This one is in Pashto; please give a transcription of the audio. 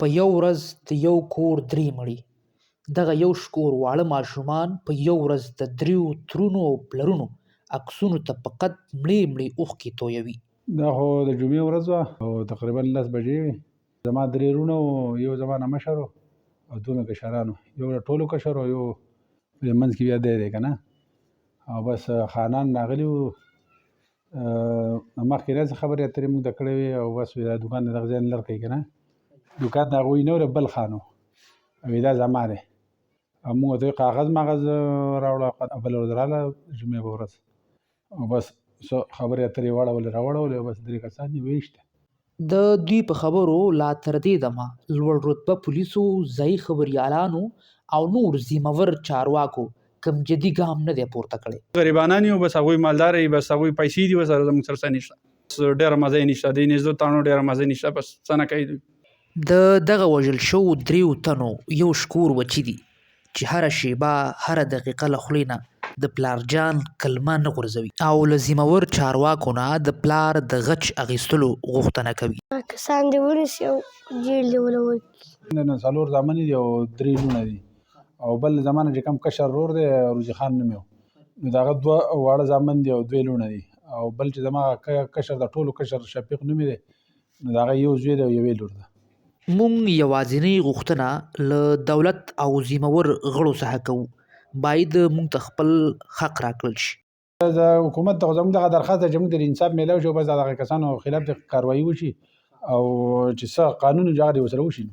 په یو ورځ د یو کور 3 مړي. دغه یو شکور واړه ماشومان په یو ورځ د 3 ترونو او پلرونو عکسونو ته په قد مړې اوښکې تویوي. دا خو د جمعې ورځ وه او تقریبا 10 بجې وې. زما 3 وروڼه وو، یو زما نه مشر و او 2 مې کشران وو. یو له ټولو کشر و، یو په منځ کې بیا دی که نه. او بس خانان راغلي وو، مخکې داسې خبرې اترې موږ ته کړې وې او بس دا دوکان د دغه ځای نه لرې کوي که نه. دوکان د هغوی نه و، بل خان و او دا زما دی. او موږ ورته کاغذ ماغذ راوړه. بله ورځ راغله جمعې په ورځ او بس خبرې اترې واړولې راوړولې او بس 3 کسان یې ویشته. د دوی په خبرو لا تر دې دمه لوړ رتبه پولیسو، ځایي خبریالانو او نور ذمهور چارواکو کوم جدي ګام نه دی پورته کړی. غریبانان یو، بس هغوی مالدار یي، بس هغوی پیسې دي، بس زموږ سره څه نشته. ډېره مزه یې نشته، د نږدې تاڼو ډېره مزه نشته، بس څه نه کوي دوی. د دغه وژل شوو 3 تنو یو شکور وچی دي چې هره شیبه هره دقیقه له خولې نه د پلار جان کلمه نه غورځوي او له ذمهور چارواکو نه د پلار د غچ اخیستلو غوښتنه کوي. کسان دې ونیسي او جیل دې ولور کړي. نه 4 زامن دي او 3 لوڼه دي او بل زمانه چې کوم کشر ورور دی روزي خان نوم یې و، نو د هغه 2 واړه زامن دي او 2 لوڼه دي. او بل چې زما کشر د ټولو کشر شفیق نوم یې دی، نو د هغه یو زوی دی او یوې لور ده. مونږ یوازینۍ غوښتنه له دولت او ذمهور غړو څخه کوو، باید مونږ ته خپل حق راکړل شي. د حکومت ته زموږ دغه درخواست ده چې موږ ته انصاف میلاو شي او بس د هغه کسانو خلاف د کاروایي وشي او چې څه قانون هغه دې ورسره وشي.